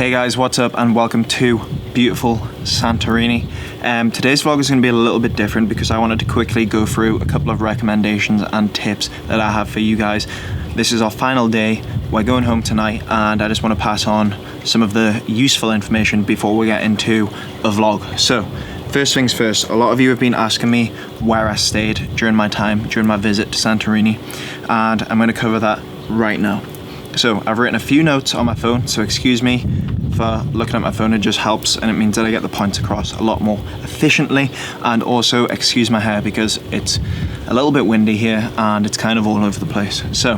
Hey guys, what's up and welcome to beautiful Santorini. Today's vlog is going to be a little bit different because I wanted to quickly go through a couple of recommendations and tips that I have for you guys. This is our final day, we're going home tonight, and I just want to pass on some of the useful information before we get into a vlog. So, first things first, a lot of you have been asking me where I stayed during my visit to Santorini, and I'm going to cover that right now. So I've written a few notes on my phone, so excuse me for looking at my phone. It just helps and it means that I get the points across a lot more efficiently. And also excuse my hair because it's a little bit windy here and it's kind of all over the place. So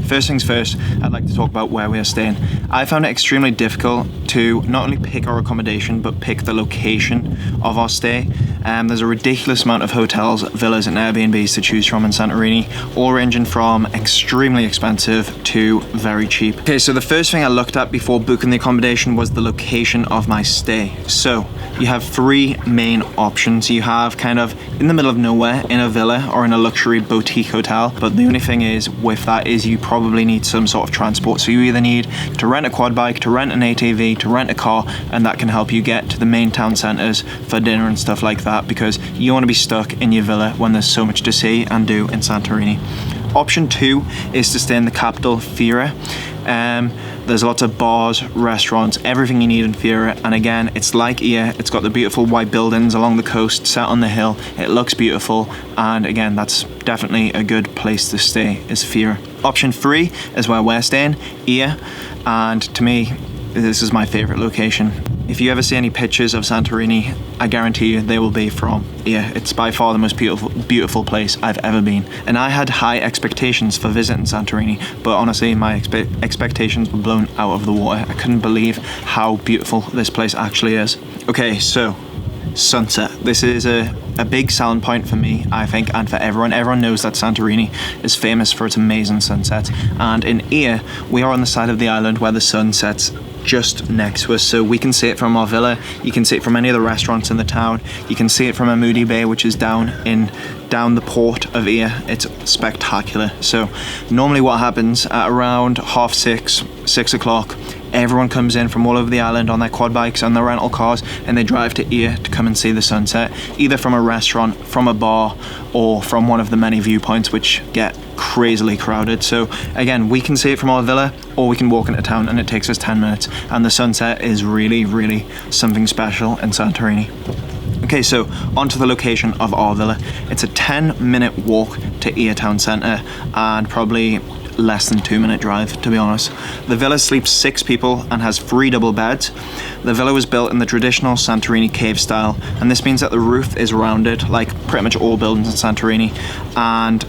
first things first, I'd like to talk about where we are staying. I found it extremely difficult to not only pick our accommodation but pick the location of our stay. There's a ridiculous amount of hotels, villas and Airbnbs to choose from in Santorini, all ranging from extremely expensive to very cheap. Okay, so the first thing I looked at before booking the accommodation was the location of my stay. So you have three main options. You have kind of in the middle of nowhere in a villa or in a luxury boutique hotel, but the only thing is with that is you probably need some sort of transport. So you either need to rent a quad bike, to rent an ATV, to rent a car, and that can help you get to the main town centres for dinner and stuff like that, because you don't want to be stuck in your villa when there's so much to see and do in Santorini. Option two is to stay in the capital, Fiera. There's lots of bars, restaurants, everything you need in Fiera, and again, it's like Yye. It's got the beautiful white buildings along the coast, set on the hill. It looks beautiful, and again, that's definitely a good place to stay, is Fiera. Option three is where we're staying, Yye, and to me, this is my favorite location. If you ever see any pictures of Santorini, I guarantee you they will be from Yye. It's by far the most beautiful place I've ever been. And I had high expectations for visiting Santorini, but honestly my expectations were blown out of the water. I couldn't believe how beautiful this place actually is. Okay, so sunset. This is a big selling point for me, I think, and for everyone. Everyone knows that Santorini is famous for its amazing sunsets. And in Yye, we are on the side of the island where the sun sets just next to us, so we can see it from our villa, you can see it from any of the restaurants in the town, you can see it from Moody Bay, which is down the port of Yye. It's spectacular. So normally what happens at around 6 o'clock, everyone comes in from all over the island on their quad bikes and their rental cars, and they drive to Yye to come and see the sunset, either from a restaurant, from a bar, or from one of the many viewpoints which get crazily crowded. So again, we can see it from our villa, or we can walk into town and it takes us 10 minutes, and the sunset is really something special in Santorini. Okay, so onto the location of our villa. It's a 10-minute walk to Yye town centre and probably less than 2-minute drive, to be honest. The villa sleeps 6 people and has 3 double beds. The villa was built in the traditional Santorini cave style, and this means that the roof is rounded like pretty much all buildings in Santorini, and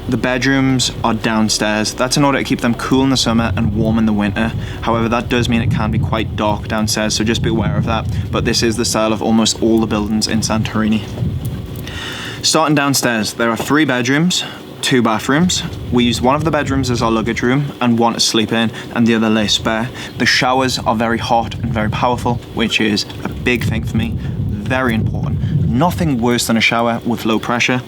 the bedrooms are downstairs. That's in order to keep them cool in the summer and warm in the winter. However, that does mean it can be quite dark downstairs, so just be aware of that. But this is the style of almost all the buildings in Santorini. Starting downstairs, there are 3 bedrooms, 2 bathrooms. We use one of the bedrooms as our luggage room and one to sleep in, and the other lay spare. The showers are very hot and very powerful, which is a big thing for me. Very important. Nothing worse than a shower with low pressure.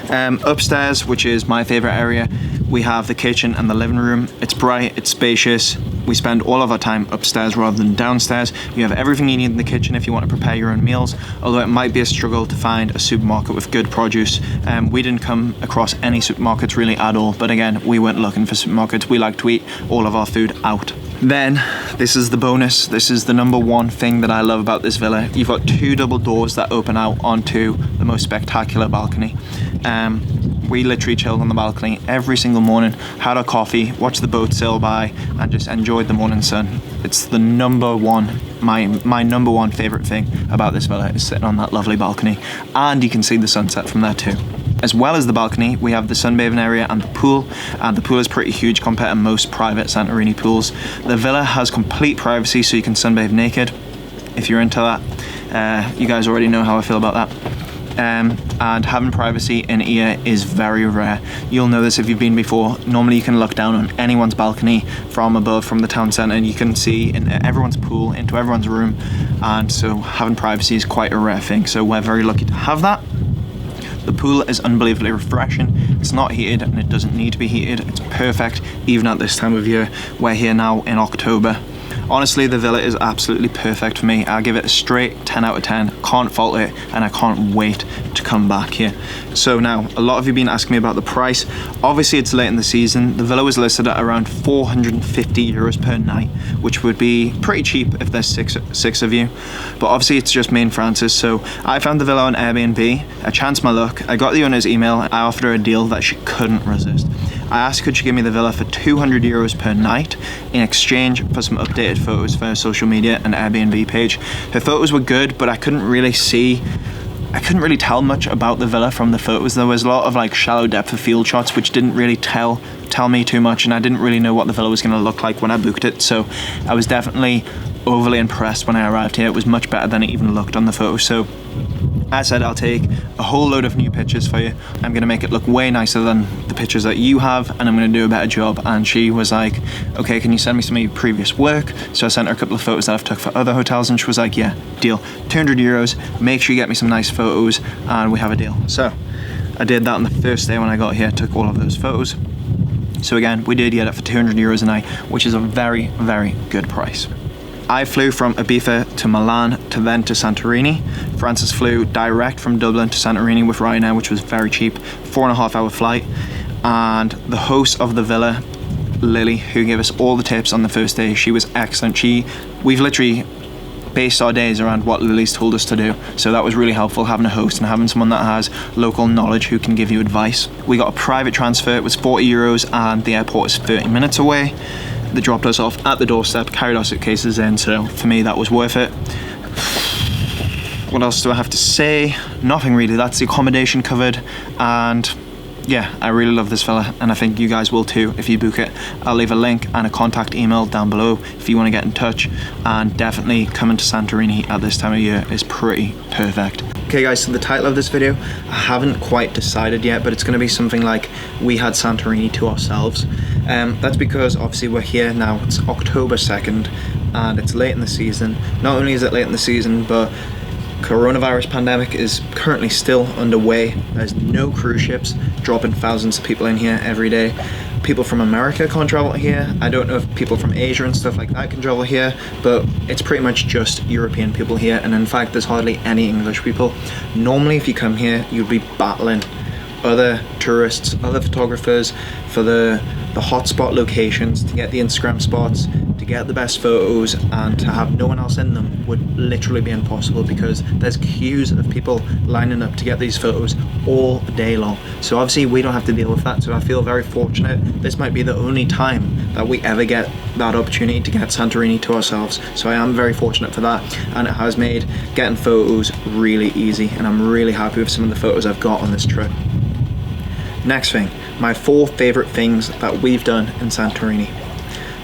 Upstairs, which is my favorite area, we have the kitchen and the living room. It's bright, it's spacious. We spend all of our time upstairs rather than downstairs. You have everything you need in the kitchen if you want to prepare your own meals, although it might be a struggle to find a supermarket with good produce. We didn't come across any supermarkets really at all, but again, we weren't looking for supermarkets. We like to eat all of our food out. Then, this is the bonus. This is the number one thing that I love about this villa. You've got 2 double doors that open out onto the most spectacular balcony. We literally chilled on the balcony every single morning, had our coffee, watched the boat sail by, and just enjoyed the morning sun. It's the number one, my number one favorite thing about this villa is sitting on that lovely balcony, and you can see the sunset from there too. As well as the balcony, we have the sunbathing area and the pool, and the pool is pretty huge compared to most private Santorini pools. The villa has complete privacy, so you can sunbathe naked if you're into that. You guys already know how I feel about that. And having privacy in Yye is very rare. You'll know this if you've been before. Normally you can look down on anyone's balcony from above, from the town centre, and you can see in everyone's pool, into everyone's room, and so having privacy is quite a rare thing, so we're very lucky to have that. The pool is unbelievably refreshing. It's not heated and it doesn't need to be heated. It's perfect even at this time of year. We're here now in October. Honestly, the villa is absolutely perfect for me. I give it a straight 10 out of 10. Can't fault it, and I can't wait to come back here. So now, a lot of you have been asking me about the price. Obviously, it's late in the season. The villa was listed at around 450 euros per night, which would be pretty cheap if there's six of you. But obviously, it's just me and Francis. So I found the villa on Airbnb. I chanced my luck. I got the owner's email. I offered her a deal that she couldn't resist. I asked could she give me the villa for 200 euros per night in exchange for some updated photos for her social media and Airbnb page. Her photos were good, but I couldn't really tell much about the villa from the photos. There was a lot of like shallow depth of field shots which didn't really tell me too much, and I didn't really know what the villa was going to look like when I booked it. So I was definitely overly impressed when I arrived here. It was much better than it even looked on the photo. So I said I'll take a whole load of new pictures for you. I'm going to make it look way nicer than the pictures that you have, and I'm going to do a better job. And she was like, okay, can you send me some of your previous work? So I sent her a couple of photos that I've took for other hotels, and she was like, yeah, deal. 200 euros, make sure you get me some nice photos, and we have a deal. So I did that on the first day when I got here, took all of those photos. So again, we did get it for 200 euros a night, which is a very, very good price. I flew from Ibiza to Milan to then to Santorini. Francis flew direct from Dublin to Santorini with Ryanair, which was very cheap, 4.5 hour flight. And the host of the villa, Lily, who gave us all the tips on the first day, she was excellent. We've literally based our days around what Lily's told us to do. So that was really helpful, having a host and having someone that has local knowledge who can give you advice. We got a private transfer, it was 40 euros and the airport is 30 minutes away. They dropped us off at the doorstep, carried our suitcases in, so for me that was worth it. What else do I have to say? Nothing really, that's the accommodation covered, and yeah, I really love this villa, and I think you guys will too if you book it. I'll leave a link and a contact email down below if you want to get in touch, and definitely coming to Santorini at this time of year is pretty perfect. Okay guys, so the title of this video, I haven't quite decided yet, but it's going to be something like we had Santorini to ourselves. That's because obviously we're here now, it's October 2nd and it's late in the season. Not only is it late in the season, but coronavirus pandemic is currently still underway. There's no cruise ships dropping thousands of people in here every day. People from America can't travel here. I don't know if people from Asia and stuff like that can travel here, but it's pretty much just European people here, and in fact there's hardly any English people. Normally if you come here you'd be battling other tourists, other photographers for the hotspot locations, to get the Instagram spots, to get the best photos, and to have no one else in them would literally be impossible because there's queues of people lining up to get these photos all day long. So obviously we don't have to deal with that, so I feel very fortunate. This might be the only time that we ever get that opportunity to get Santorini to ourselves, so I am very fortunate for that, and it has made getting photos really easy, and I'm really happy with some of the photos I've got on this trip. Next thing, my 4 favorite things that we've done in Santorini.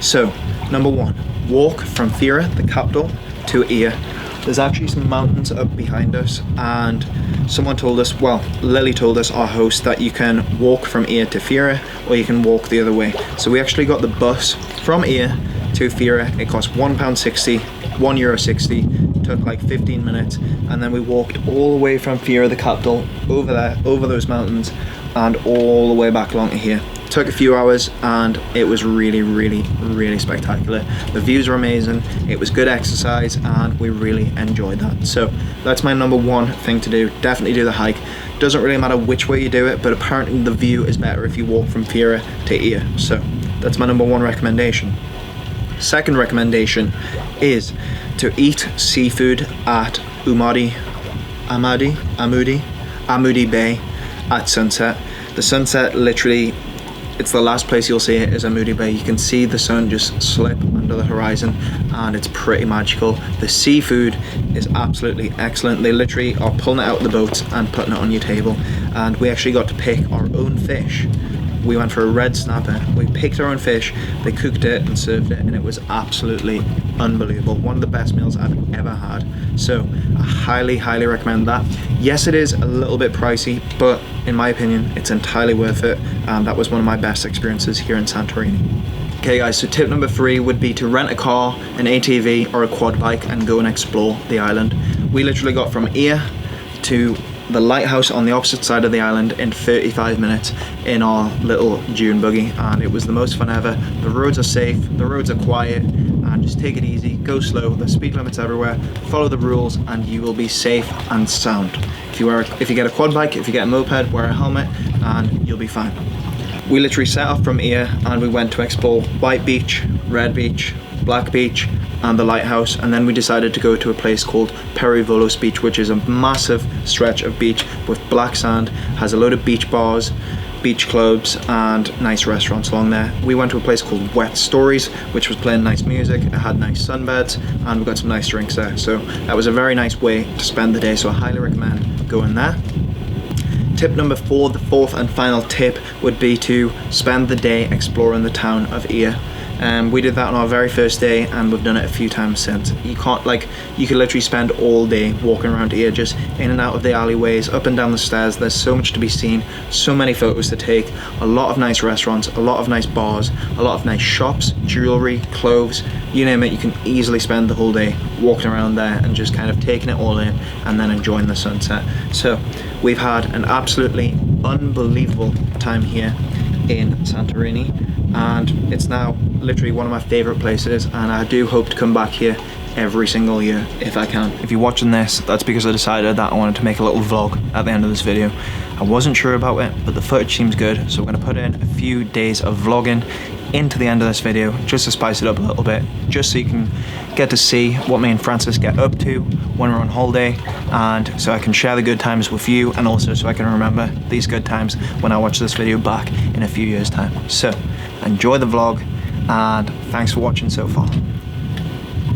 So, number 1, walk from Fira, the capital, to Qyye. There's actually some mountains up behind us, and someone told us, well, Lily told us, our host, that you can walk from Qyye to Fira, or you can walk the other way. So we actually got the bus from Qyye to Fira. It cost €1.60, €1.60, took like 15 minutes, and then we walked all the way from Fira, the capital, over there, over those mountains, and all the way back along to here. Took a few hours and it was really, really, really spectacular. The views were amazing, it was good exercise, and we really enjoyed that. So that's my number 1 thing to do. Definitely do the hike. Doesn't really matter which way you do it, but apparently the view is better if you walk from Fira to Qyye. So that's my number 1 recommendation. Second recommendation is to eat seafood at Amudi Bay at sunset. The sunset, literally, it's the last place you'll see it is Amudi Bay. You can see the sun just slip under the horizon, and it's pretty magical. The seafood is absolutely excellent. They literally are pulling it out of the boats and putting it on your table, and we actually got to pick our own fish. We went for a red snapper. We picked our own fish, they cooked it and served it, and it was absolutely unbelievable. One of the best meals I've ever had. So I highly, highly recommend that. Yes, it is a little bit pricey, but in my opinion, it's entirely worth it. That was one of my best experiences here in Santorini. Okay guys, so tip number 3 would be to rent a car, an ATV or a quad bike and go and explore the island. We literally got from Qyye to the lighthouse on the opposite side of the island in 35 minutes in our little dune buggy, and it was the most fun ever. The roads are safe, the roads are quiet, and just take it easy, go slow, the speed limit's everywhere, follow the rules, and you will be safe and sound. If you get a quad bike, if you get a moped, wear a helmet, and you'll be fine. We literally set off from here and we went to explore White Beach, Red Beach, Black Beach, and the lighthouse, and then we decided to go to a place called Perivolos Beach, which is a massive stretch of beach with black sand, has a load of beach bars, beach clubs, and nice restaurants along there. We went to a place called Wet Stories, which was playing nice music, it had nice sunbeds, and we got some nice drinks there. So that was a very nice way to spend the day, so I highly recommend going there. Tip number 4, the fourth and final tip, would be to spend the day exploring the town of Yye. We did that on our very first day, and we've done it a few times since. You could literally spend all day walking around here, just in and out of the alleyways, up and down the stairs. There's so much to be seen, so many photos to take, a lot of nice restaurants, a lot of nice bars, a lot of nice shops, jewelry, clothes, you name it. You can easily spend the whole day walking around there and just kind of taking it all in and then enjoying the sunset. So we've had an absolutely unbelievable time here in Santorini, and it's now literally one of my favorite places, and I do hope to come back here every single year if I can. If you're watching this, that's because I decided that I wanted to make a little vlog at the end of this video. I wasn't sure about it, but the footage seems good, so we're going to put in a few days of vlogging into the end of this video just to spice it up a little bit, just so you can get to see what me and Francis get up to when we're on holiday, and so I can share the good times with you, and also so I can remember these good times when I watch this video back in a few years time. So enjoy the vlog, and thanks for watching so far.